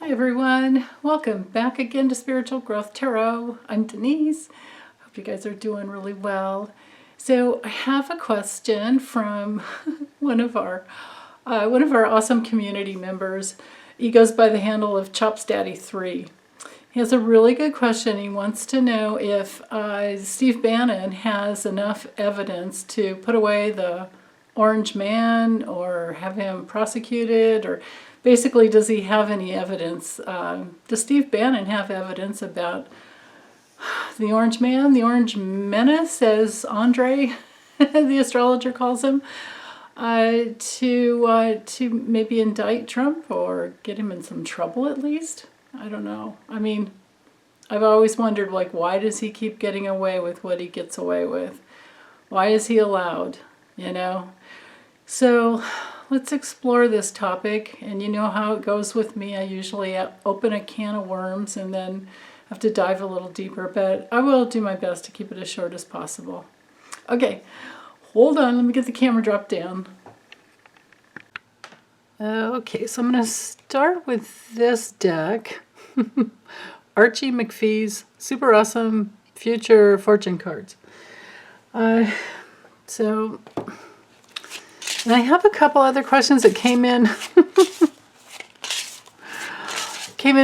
Hi everyone, welcome back again to Spiritual Growth Tarot. I'm Denise. Hope you guys are doing really well. So I have a question from one of our awesome community members. He goes by the handle of ChopsDaddy3. He has a really good question. He wants to know if Steve Bannon has enough evidence to put away the Orange Man or have him prosecuted, or basically, does he have any evidence? Does Steve Bannon have evidence about the Orange Man, the Orange Menace, as Andre, the astrologer, calls him, to maybe indict Trump or get him in some trouble at least? I don't know. I mean, I've always wondered, like, why does he keep getting away with what he gets away with? Why is he allowed, you know? So let's explore this topic, and you know how it goes with me. I usually open a can of worms and then have to dive a little deeper, but I will do my best to keep it as short as possible. Okay, hold on, let me get the camera dropped down. Okay, so I'm going to start with this deck. Archie McPhee's Super Awesome Future Fortune Cards. And I have a couple other questions that came in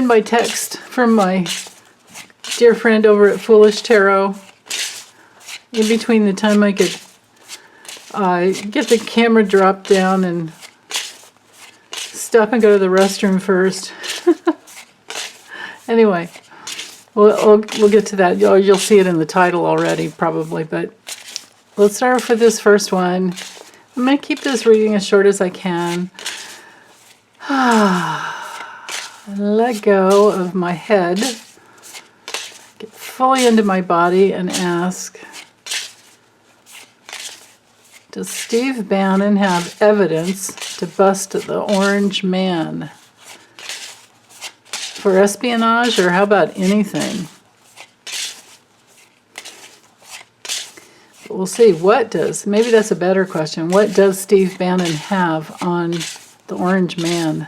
by text from my dear friend over at Foolish Tarot. In between the time I could get the camera dropped down and stop and go to the restroom first. Anyway, we'll get to that. You'll see it in the title already, probably. But let's start off with this first one. I'm going to keep this reading as short as I can. Let go of my head. Get fully into my body and ask, does Steve Bannon have evidence to bust the Orange Man? For espionage, or how about anything? We'll see. Maybe that's a better question. What does Steve Bannon have on the Orange Man?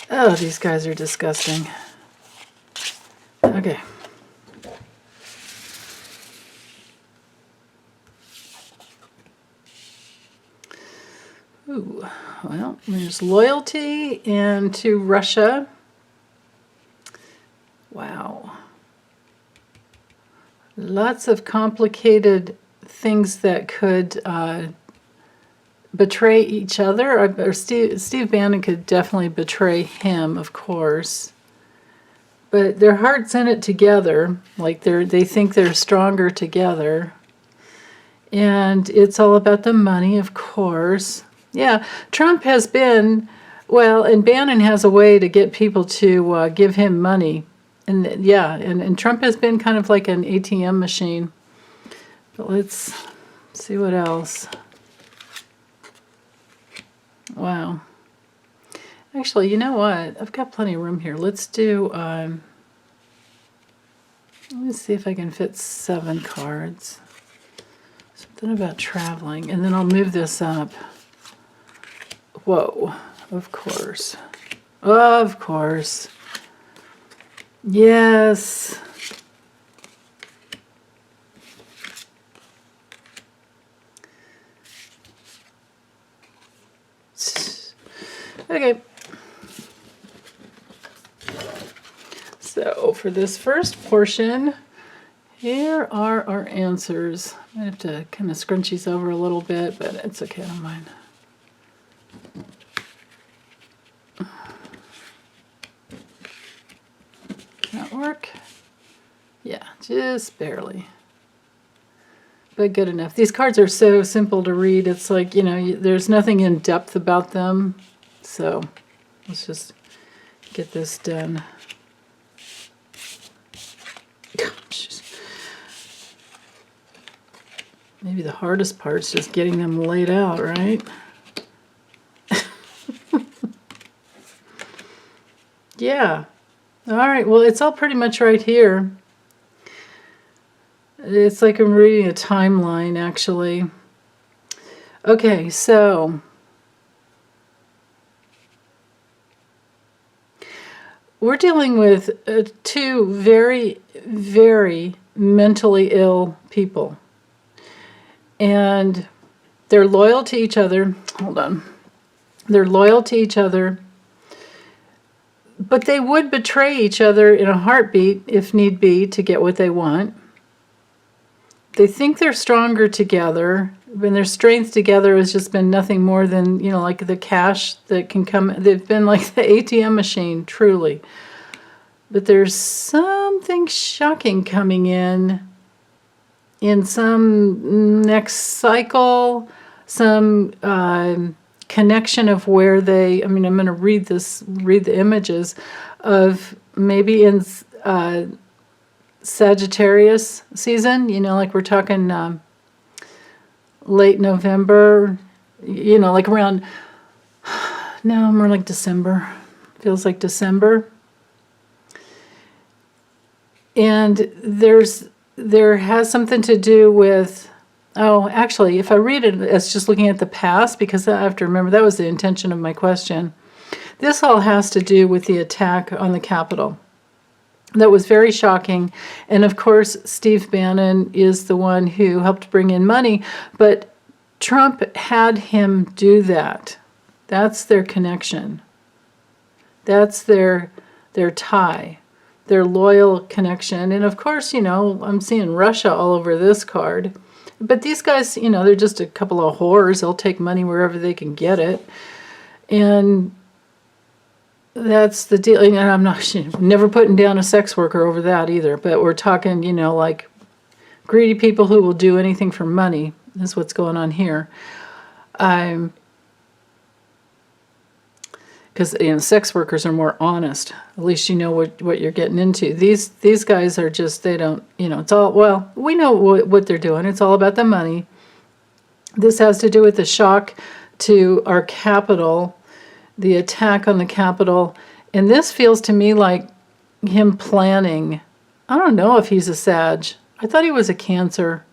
Oh, these guys are disgusting. Okay. Ooh, well, there's loyalty and to Russia. Wow. Lots of complicated things that could betray each other. Or Steve Bannon could definitely betray him, of course. But their heart's in it together. Like they think they're stronger together. And it's all about the money, of course. Yeah, Trump has been, well, and Bannon has a way to get people to give him money. And yeah, and Trump has been kind of like an ATM machine. But let's see what else. Wow. Actually, you know what? I've got plenty of room here. Let's do, let me see if I can fit 7 cards. Something about traveling. And then I'll move this up. Whoa, of course. Of course. Yes. Okay. So for this first portion, here are our answers. I have to kind of scrunch these over a little bit, but it's okay, I don't mind. That work? Yeah, just barely. But good enough. These cards are so simple to read. It's like, you know, there's nothing in depth about them. So let's just get this done. Maybe the hardest part's just getting them laid out, right? Yeah. All right, well, it's all pretty much right here. It's like I'm reading a timeline, actually. Okay, so we're dealing with two very, very mentally ill people. And they're loyal to each other. Hold on. They're loyal to each other. But they would betray each other in a heartbeat, if need be, to get what they want. They think they're stronger together. When their strength together has just been nothing more than, you know, like the cash that can come. They've been like the ATM machine, truly. But there's something shocking coming in some next cycle, some connection of where they, I mean, I'm going to read the images of maybe in Sagittarius season, you know, like we're talking late November, you know, like around, no, more like December. Feels like December. And there has something to do with, oh, actually, if I read it as just looking at the past, because I have to remember that was the intention of my question, this all has to do with the attack on the Capitol. That was very shocking. And of course, Steve Bannon is the one who helped bring in money, but Trump had him do that. That's their connection. That's their tie, their loyal connection. And of course, you know, I'm seeing Russia all over this card. But these guys, you know, they're just a couple of whores. They'll take money wherever they can get it. And that's the deal. And I'm never putting down a sex worker over that either. But we're talking, you know, like greedy people who will do anything for money is what's going on here. Because, you know, sex workers are more honest. At least you know what you're getting into. These guys are just, they don't, you know, it's all, well, we know what they're doing. It's all about the money. This has to do with the shock to our capital, the attack on the Capitol. And this feels to me like him planning. I don't know if he's a Sag. I thought he was a Cancer,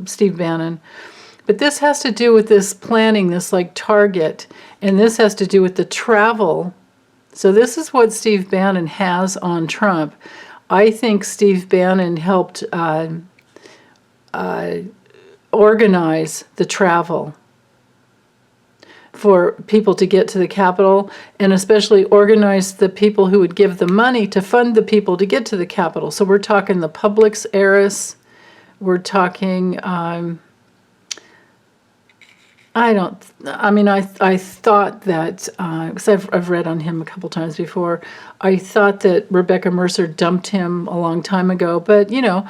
Steve Bannon. But this has to do with this planning, this like target. And this has to do with the travel. So this is what Steve Bannon has on Trump. I think Steve Bannon helped organize the travel for people to get to the Capitol, and especially organize the people who would give the money to fund the people to get to the Capitol. So we're talking the Publix heiress. We're talking, I thought that, because I've read on him a couple times before, I thought that Rebecca Mercer dumped him a long time ago. But, you know,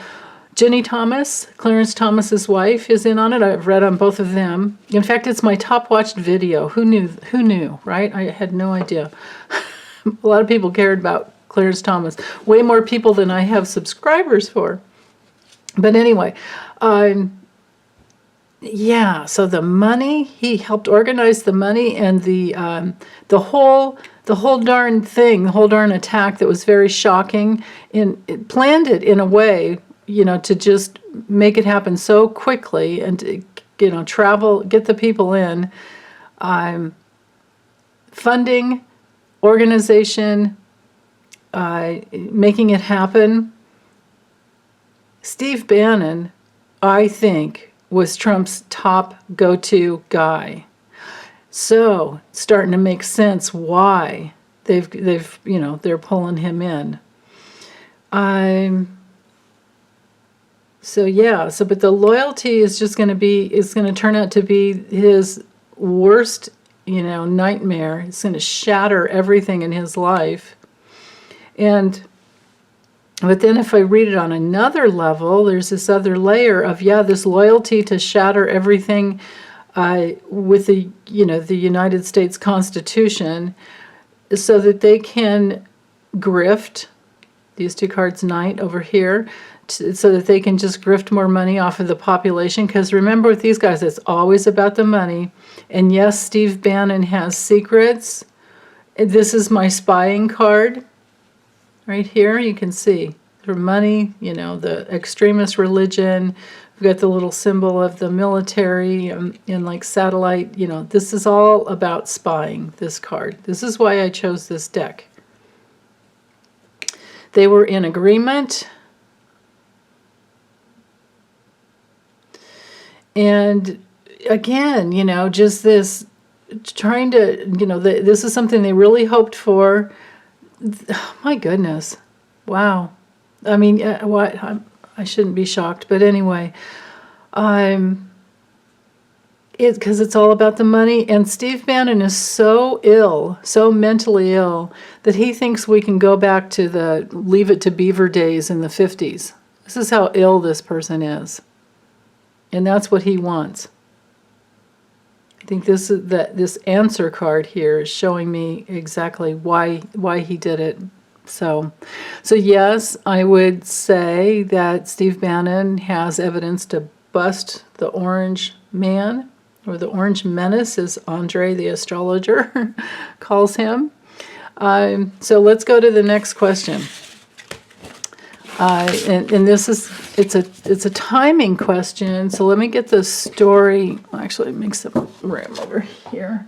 Jenny Thomas, Clarence Thomas's wife, is in on it. I've read on both of them. In fact, it's my top watched video. Who knew, right? I had no idea. A lot of people cared about Clarence Thomas. Way more people than I have subscribers for. But anyway, yeah, so the money, he helped organize the money, and the whole darn thing, the whole darn attack that was very shocking, it planned it in a way, you know, to just make it happen so quickly and to, you know, travel, get the people in, funding, organization, making it happen. Steve Bannon, I think, was Trump's top go-to guy. So, starting to make sense why they've you know, they're pulling him in. So yeah, but the loyalty is just going to turn out to be his worst, you know, nightmare. It's going to shatter everything in his life. But then if I read it on another level, there's this other layer of, yeah, this loyalty to shatter everything with the, you know, the United States Constitution, so that they can grift, these two cards, Knight over here, so that they can just grift more money off of the population. Because remember, with these guys, it's always about the money. And yes, Steve Bannon has secrets. This is my spying card. Right here, you can see, for money, you know, the extremist religion, We've got the little symbol of the military and like satellite. You know, this is all about spying, this card. This is why I chose this deck. They were in agreement. And again, you know, just this trying to, you know, this is something they really hoped for. Oh, my goodness. Wow. I mean, what? I shouldn't be shocked, but anyway, because it's all about the money, and Steve Bannon is so ill, so mentally ill, that he thinks we can go back to the Leave It to Beaver days in the 50s. This is how ill this person is, and that's what he wants. I think this answer card here is showing me exactly why he did it. So yes, I would say that Steve Bannon has evidence to bust the Orange Man, or the Orange Menace, as Andre the astrologer calls him. So let's go to the next question. And this is it's a timing question. So let me get the story. Actually, make some room over here.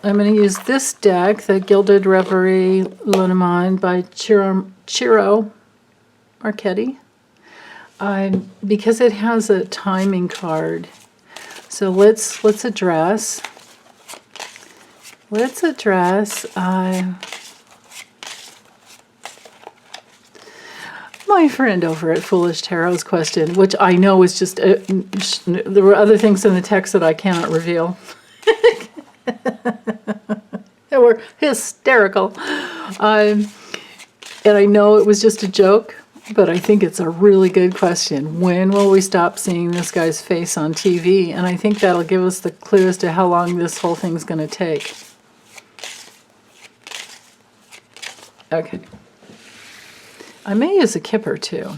I'm going to use this deck, the Gilded Reverie Lunamon by Ciro Marchetti, because it has a timing card. So let's address my friend over at Foolish Tarot's question, which I know is just there were other things in the text that I cannot reveal. They were hysterical. And I know it was just a joke, but I think it's a really good question. When will we stop seeing this guy's face on TV? And I think that'll give us the clue as to how long this whole thing's going to take. Okay. I may use a kipper too.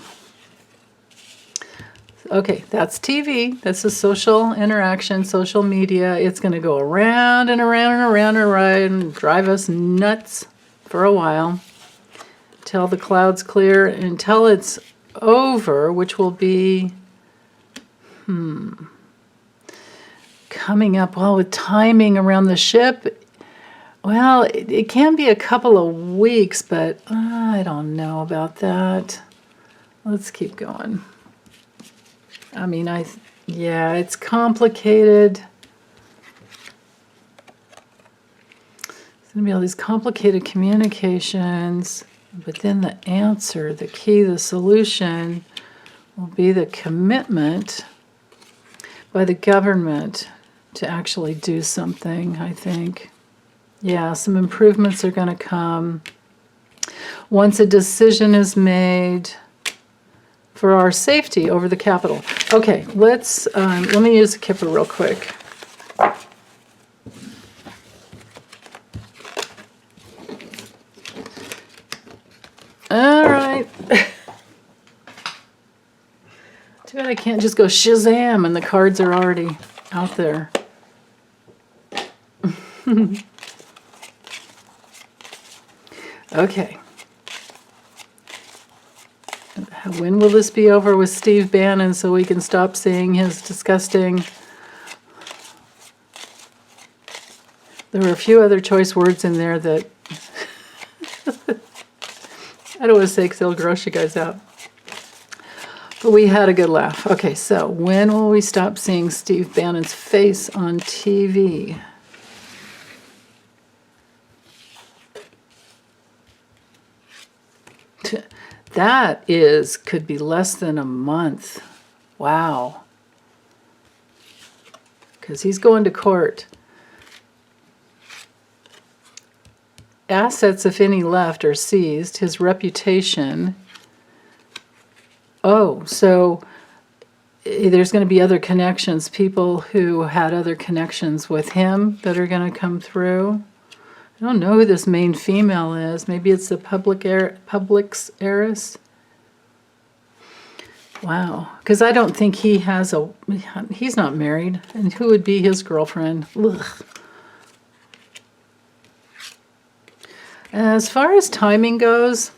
Okay, that's TV. That's a social interaction, social media. It's going to go around and around and around and around and drive us nuts for a while till the clouds clear, until it's over, which will be coming up. Well, with timing around the ship, well, it can be a couple of weeks, but I don't know about that. Let's keep going. I mean, yeah, it's complicated. It's going to be all these complicated communications, but then the answer, the key, the solution will be the commitment by the government to actually do something, I think. Yeah, some improvements are going to come once a decision is made for our safety over the Capitol. Okay, let me use a kipper real quick. All right. Too bad I can't just go Shazam and the cards are already out there. Okay. When will this be over with Steve Bannon so we can stop seeing his disgusting... There were a few other choice words in there that... I don't want to say because it'll gross you guys out. But we had a good laugh. Okay, so when will we stop seeing Steve Bannon's face on TV? That could be less than a month. Wow. Because he's going to court. Assets, if any left, are seized. His reputation. Oh, so there's going to be other connections. People who had other connections with him that are going to come through. I don't know who this main female is. Maybe it's the Publix heiress. Wow. Because I don't think he has he's not married. And who would be his girlfriend? Ugh. As far as timing goes,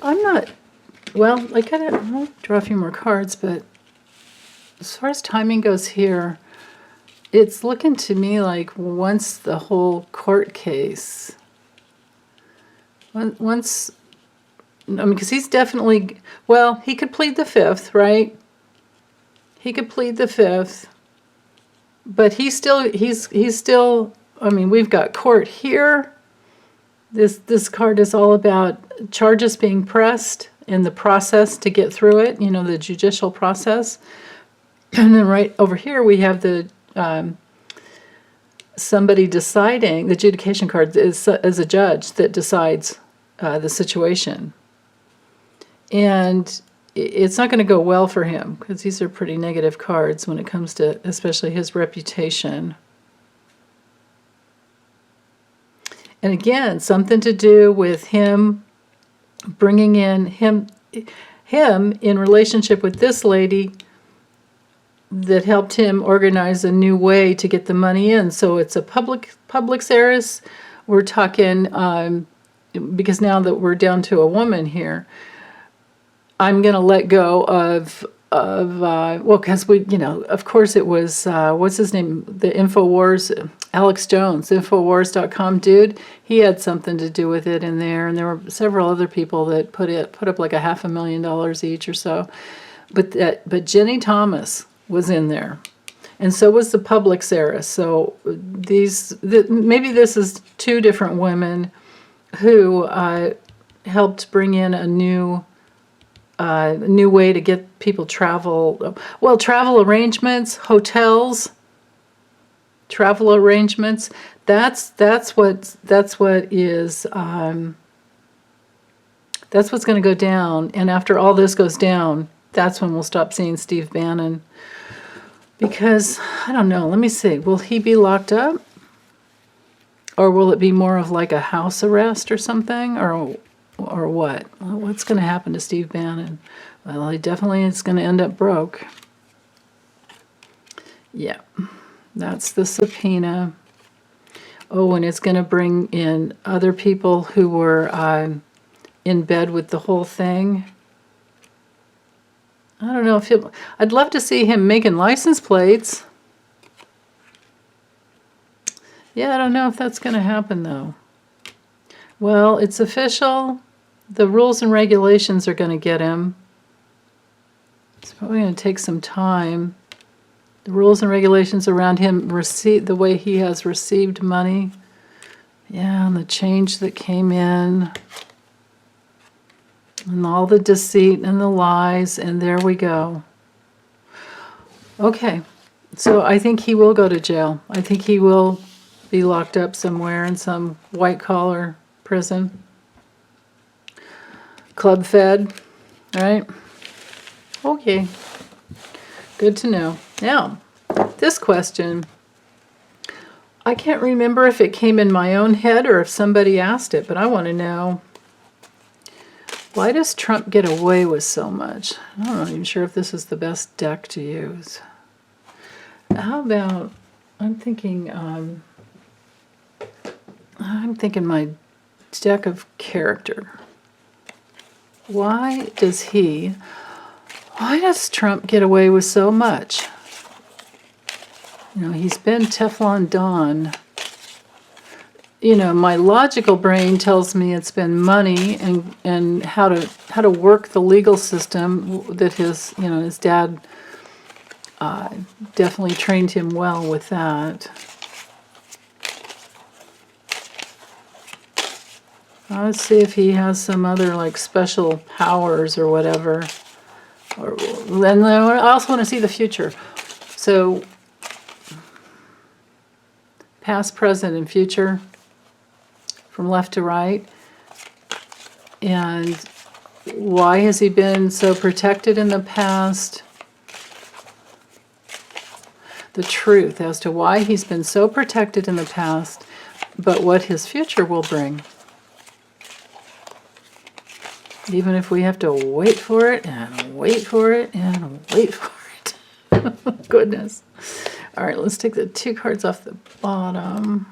I'm not Well, I'll draw a few more cards, but as far as timing goes here, it's looking to me like once the whole court case, once, I mean, because he's definitely, well, he could plead the 5th, right? He could plead the 5th, but he's still, I mean, we've got court here. This card is all about charges being pressed in the process to get through it, you know, the judicial process. And then right over here we have the somebody deciding, the adjudication card is as a judge that decides the situation. And it's not going to go well for him because these are pretty negative cards when it comes to especially his reputation. And again, something to do with him bringing in him in relationship with this lady that helped him organize a new way to get the money in. So it's a public heiress. We're talking, because now that we're down to a woman here, I'm going to let go of well, because we, you know, of course it was, what's his name? The InfoWars, Alex Jones, Infowars.com dude. He had something to do with it in there. And there were several other people that put up like $500,000 each or so. But Jenny Thomas was in there. And so was the public Sarah. So maybe this is two different women who helped bring in a new way to get people travel. Well, travel arrangements, hotels, travel arrangements. That's what's going to go down. And after all this goes down, that's when we'll stop seeing Steve Bannon. Because, I don't know, let me see. Will he be locked up? Or will it be more of like a house arrest or something? Or what? Well, what's going to happen to Steve Bannon? Well, he definitely is going to end up broke. Yeah, that's the subpoena. Oh, and it's going to bring in other people who were in bed with the whole thing. I don't know if I'd love to see him making license plates. Yeah, I don't know if that's going to happen, though. Well, it's official. The rules and regulations are going to get him. It's probably going to take some time. The rules and regulations around him, the way he has received money. Yeah, and the change that came in. And all the deceit and the lies, and there we go. Okay, so I think he will go to jail. I think he will be locked up somewhere in some white-collar prison. Club fed, right? Okay, good to know. Now, this question, I can't remember if it came in my own head or if somebody asked it, but I want to know, why does Trump get away with so much? I'm not even sure if this is the best deck to use. How about, I'm thinking my deck of character. Why does Trump get away with so much? You know, he's been Teflon Don. You know, my logical brain tells me it's been money and how to work the legal system that his dad definitely trained him well with that. Let's see if he has some other like special powers or whatever. And I also want to see the future. So, past, present, and future, from left to right. And why has he been so protected in the past? The truth as to why he's been so protected in the past, but what his future will bring. Even if we have to wait for it, and wait for it, and wait for it. Goodness. All right, let's take the two cards off the bottom.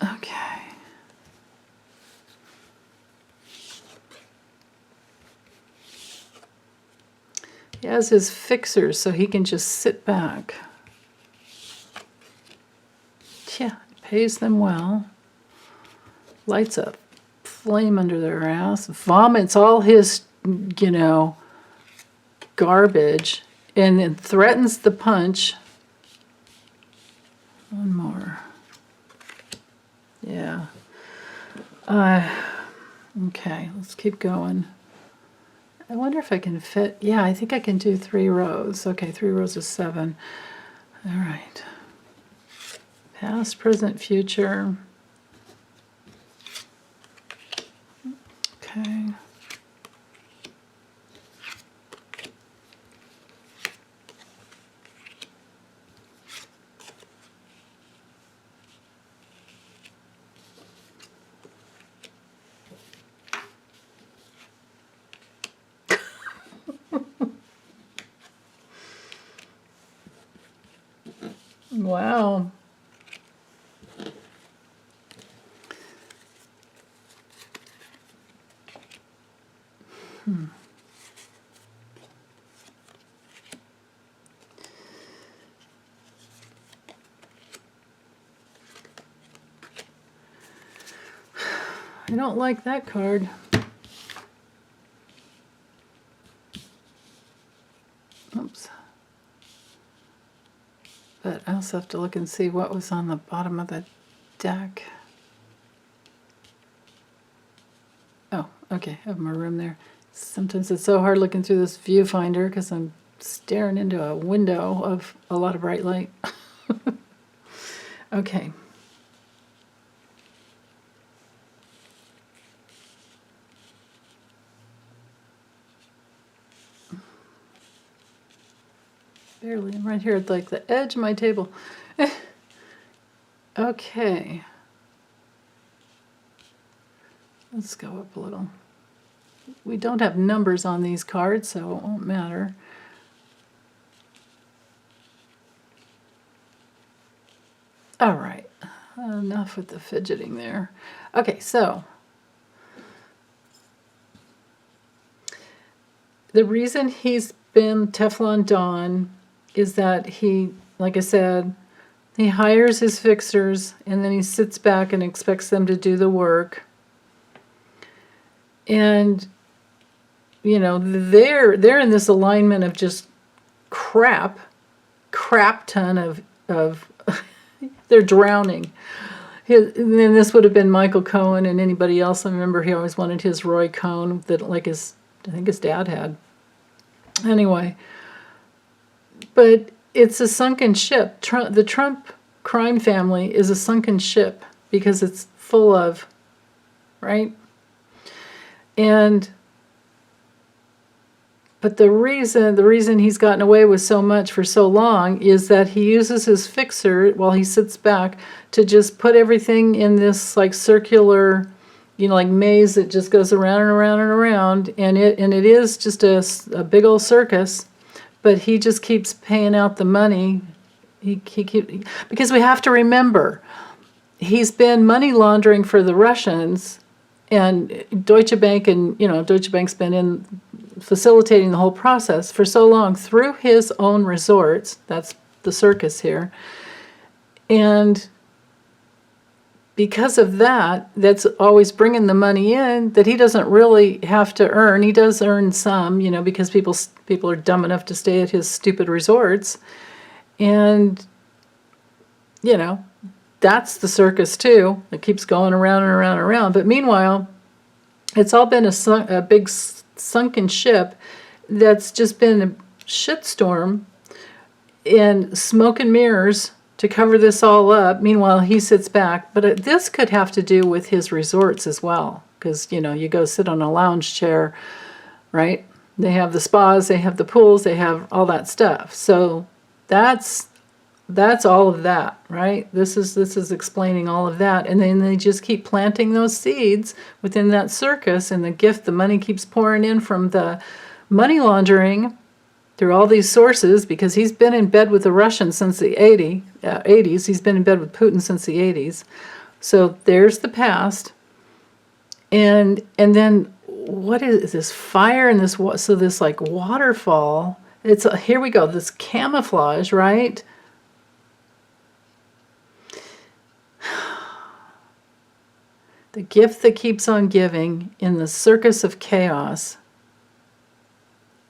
Okay. He has his fixers so he can just sit back. Yeah, pays them well. Lights a flame under their ass. Vomits all his, you know, garbage. And then threatens the punch. One more. Yeah. Okay, let's keep going. I wonder if I can fit, yeah, I think I can do 3 rows. Okay, 3 rows of 7. All right. Past, present, future. Okay. Wow. I don't like that card. Oops. But I also have to look and see what was on the bottom of the deck. Oh, okay, I have more room there. Sometimes it's so hard looking through this viewfinder because I'm staring into a window of a lot of bright light. Okay. Barely, I'm right here at like the edge of my table. Okay. Let's go up a little. We don't have numbers on these cards, so it won't matter. All right, enough with the fidgeting there. Okay, so the reason he's been Teflon Don is that he, like I said, he hires his fixers and then he sits back and expects them to do the work. And, you know, they're in this alignment of just crap ton of they're drowning. And then this would have been Michael Cohen and anybody else. I remember he always wanted his Roy Cohn that like I think his dad had. Anyway, but it's a sunken ship. The Trump crime family is a sunken ship because it's full of, right? But the reason he's gotten away with so much for so long is that he uses his fixer while he sits back to just put everything in this like circular, you know, like maze that just goes around and around and around, and it is just a big old circus, but he just keeps paying out the money. Because we have to remember, he's been money laundering for the Russians, and Deutsche Bank, and you know, Deutsche Bank's been in facilitating the whole process for so long through his own resorts. That's the circus here. And because of that, that's always bringing the money in that he doesn't really have to earn. He does earn some, you know, because people are dumb enough to stay at his stupid resorts. And, you know, that's the circus too. It keeps going around and around and around. But meanwhile, it's all been a big sunken ship that's just been a shitstorm and smoke and mirrors to cover this all up. Meanwhile, he sits back. But this could have to do with his resorts as well. Because, you know, you go sit on a lounge chair, right? They have the spas, they have the pools, they have all that stuff. So that's all of that, right? This is explaining all of that. And then they just keep planting those seeds within that circus, and the money keeps pouring in from the money laundering through all these sources, because he's been in bed with the Russians since the 80s. He's been in bed with Putin since the 80s. So there's the past. And then what is this fire and this like waterfall? here we go, this camouflage, right? The gift that keeps on giving in the circus of chaos.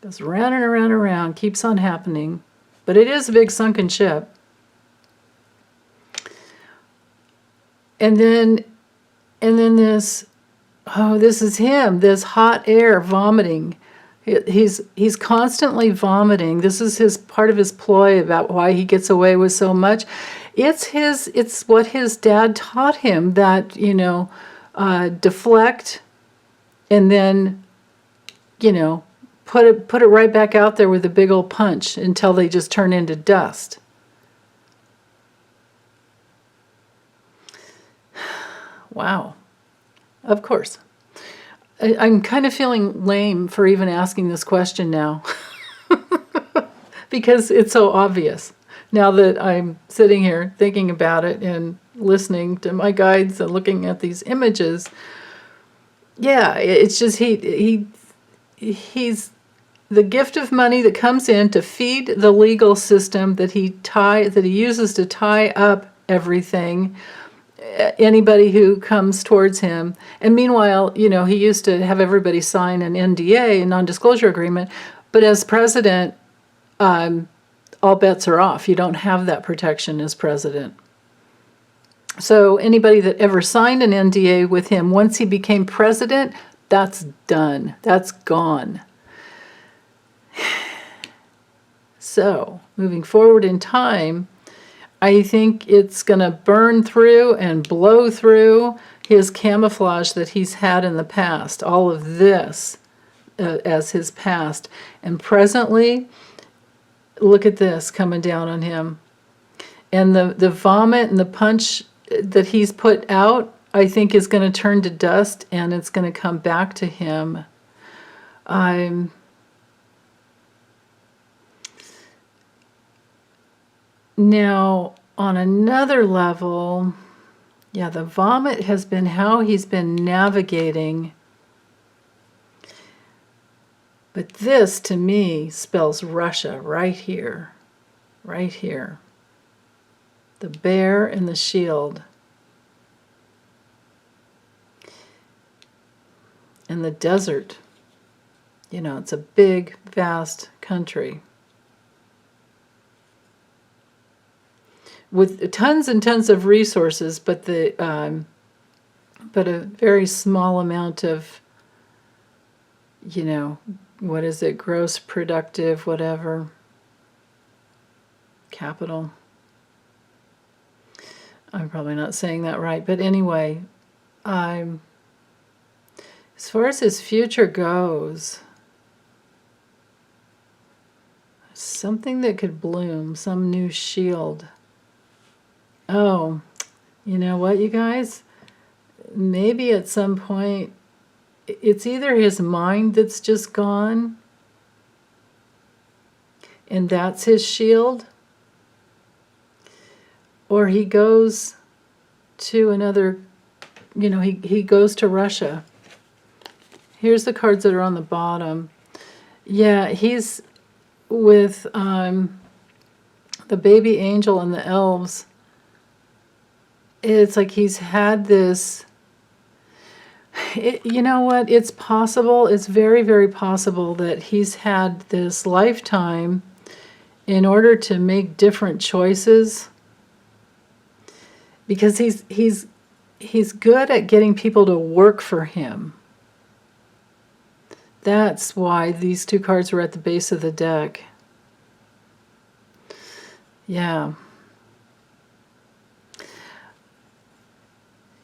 Goes round and around and around, keeps on happening. But it is a big sunken ship. And then this, oh, this is him, this hot air vomiting. He's constantly vomiting. This is his part of his ploy about why he gets away with so much. It's what his dad taught him, that, you know, deflect and then, you know, put it right back out there with a big old punch until they just turn into dust. Wow. Of course. I'm kind of feeling lame for even asking this question now. Because it's so obvious. Now that I'm sitting here thinking about it and listening to my guides and looking at these images, yeah, it's just he's the gift of money that comes in to feed the legal system that he uses to tie up everything, anybody who comes towards him. And meanwhile, you know, he used to have everybody sign an NDA, a non-disclosure agreement, but as president, all bets are off. You don't have that protection as president. So anybody that ever signed an NDA with him, once he became president, that's done. That's gone. So, moving forward in time, I think it's going to burn through and blow through his camouflage that he's had in the past, all of this as his past. And presently, look at this coming down on him. And the vomit and the punch that he's put out, I think, is going to turn to dust, and it's going to come back to him. Now, on another level, yeah, the vomit has been how he's been navigating. But this, to me, spells Russia right here. Right here. The bear and the shield. And the desert. You know, it's a big, vast country. With tons and tons of resources, but a very small amount of, you know, what is it, gross productive, whatever, capital. I'm probably not saying that right, but anyway, as far as his future goes, something that could bloom, some new shield. Oh, you know what, you guys? Maybe at some point, it's either his mind that's just gone, and that's his shield, or he goes to another, you know, he goes to Russia. Here's the cards that are on the bottom. Yeah, he's with the baby angel and the elves. It's like he's had this, you know what, it's possible, it's very, very possible that he's had this lifetime in order to make different choices, because he's good at getting people to work for him. That's why these two cards were at the base of the deck. Yeah.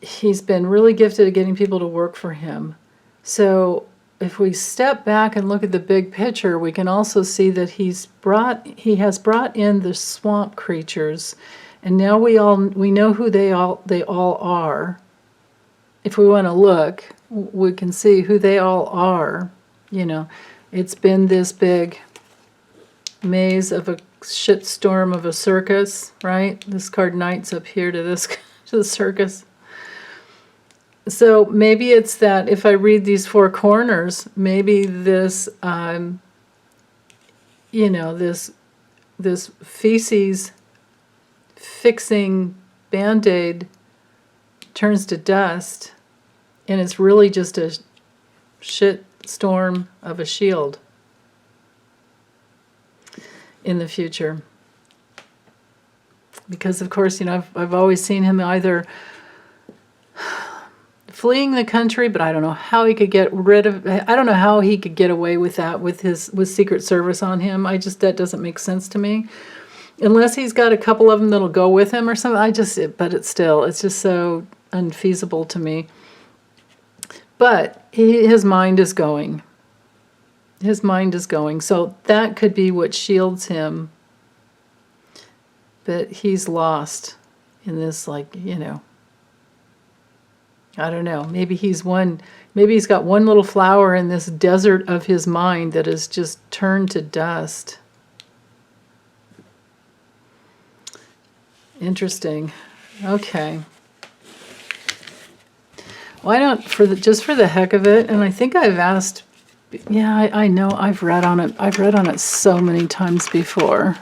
He's been really gifted at getting people to work for him. So if we step back and look at the big picture, we can also see that he has brought in the swamp creatures, and now we know who they all are. If we want to look, we can see who they all are. You know, it's been this big maze of a shitstorm of a circus, right? This card Knight's up here to this to the circus. So maybe it's that if I read these four corners, maybe this you know, this feces fixing Band-Aid turns to dust, and it's really just a shit storm of a shield in the future. Because of course, you know, I've always seen him either fleeing the country, but I don't know how he could get rid of, I don't know how he could get away with that with Secret Service on him. That doesn't make sense to me. Unless he's got a couple of them that'll go with him or something. But it's just so unfeasible to me. But his mind is going. His mind is going. So that could be what shields him. But he's lost in this, like, you know, I don't know. Maybe he's got one little flower in this desert of his mind that is just turned to dust. Interesting. Okay. Why don't, just for the heck of it, and I think I've asked, yeah, I know, I've read on it so many times before,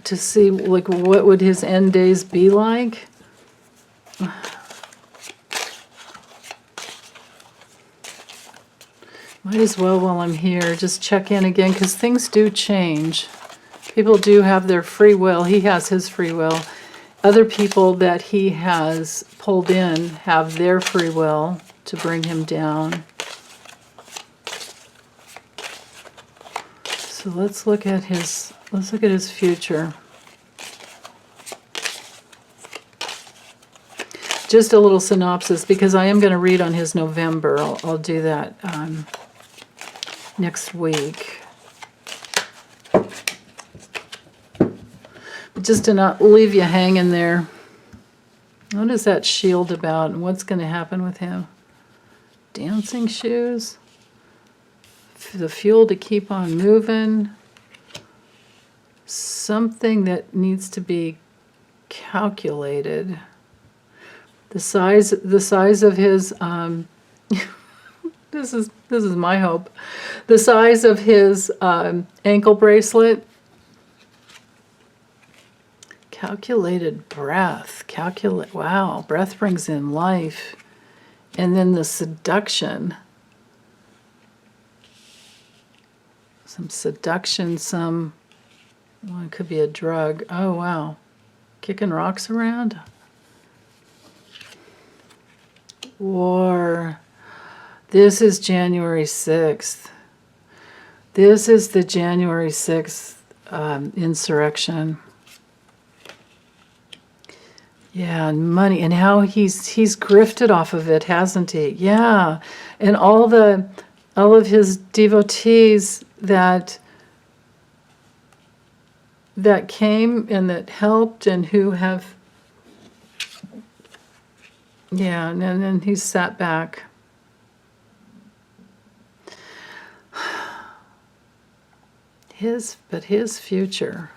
to see, like, what would his end days be like? Might as well, while I'm here, just check in again, because things do change. People do have their free will. He has his free will. Other people that he has pulled in have their free will to bring him down. So let's look at his future. Just a little synopsis, because I am going to read on his November. I'll do that next week. But just to not leave you hanging there. What is that shield about, and what's going to happen with him? Dancing shoes? The fuel to keep on moving? Something that needs to be calculated. The size of his this is my hope. The size of his ankle bracelet. Calculated breath. Wow, breath brings in life. And then the seduction. Some seduction, it could be a drug. Oh, wow. Kicking rocks around? War. This is January 6th. This is the January 6th insurrection. Yeah, and money, and how he's grifted off of it, hasn't he? Yeah, and all of his devotees that came and that helped and who have, yeah, and then he's sat back. His future.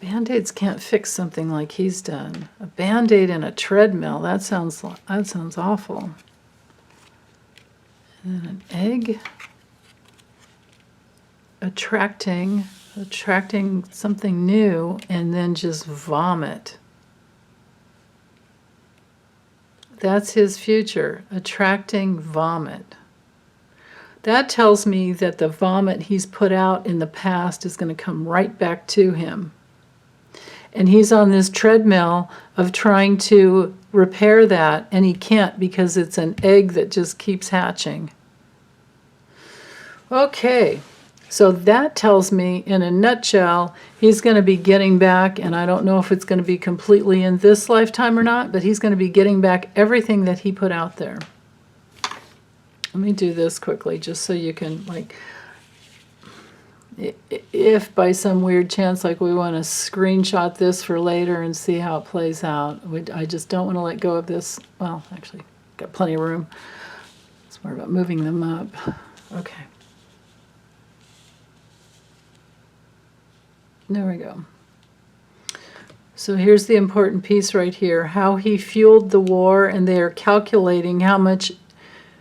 Band-Aids can't fix something like he's done. A Band-Aid in a treadmill, that sounds awful. And an egg attracting something new, and then just vomit. That's his future, attracting vomit. That tells me that the vomit he's put out in the past is going to come right back to him. And he's on this treadmill of trying to repair that, and he can't because it's an egg that just keeps hatching. Okay, so that tells me, in a nutshell, he's going to be getting back, and I don't know if it's going to be completely in this lifetime or not, but he's going to be getting back everything that he put out there. Let me do this quickly, just so you can, like, if by some weird chance, like, we want to screenshot this for later and see how it plays out. I just don't want to let go of this. Well, actually, got plenty of room. It's more about moving them up. Okay. There we go. So here's the important piece right here. How he fueled the war, and they are calculating how much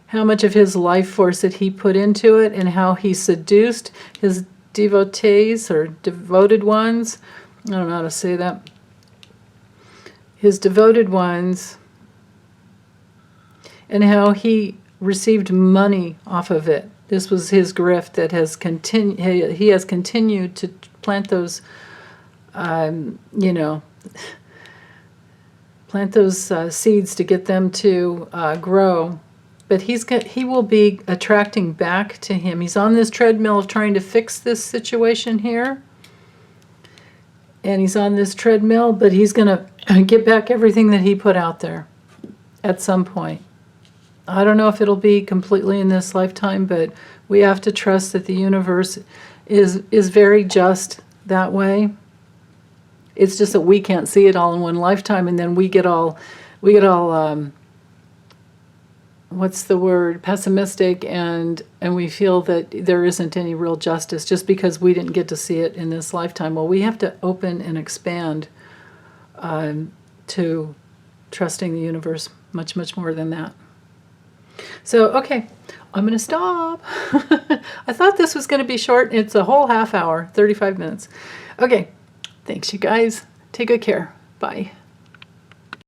how much of his life force that he put into it, and how he seduced his devotees or devoted ones. I don't know how to say that. His devoted ones, and how he received money off of it. This was his grift that has continued. He has continued to plant those, you know, plant those seeds to get them to grow. But he will be attracting back to him. He's on this treadmill of trying to fix this situation here. And he's on this treadmill, but he's going to get back everything that he put out there at some point. I don't know if it'll be completely in this lifetime, but we have to trust that the universe is very just that way. It's just that we can't see it all in one lifetime, and then we get all what's the word, pessimistic, and we feel that there isn't any real justice just because we didn't get to see it in this lifetime. Well, we have to open and expand to trusting the universe much, much more than that. So, okay, I'm going to stop. I thought this was going to be short. It's a whole half hour, 35 minutes. Okay, thanks, you guys. Take good care. Bye.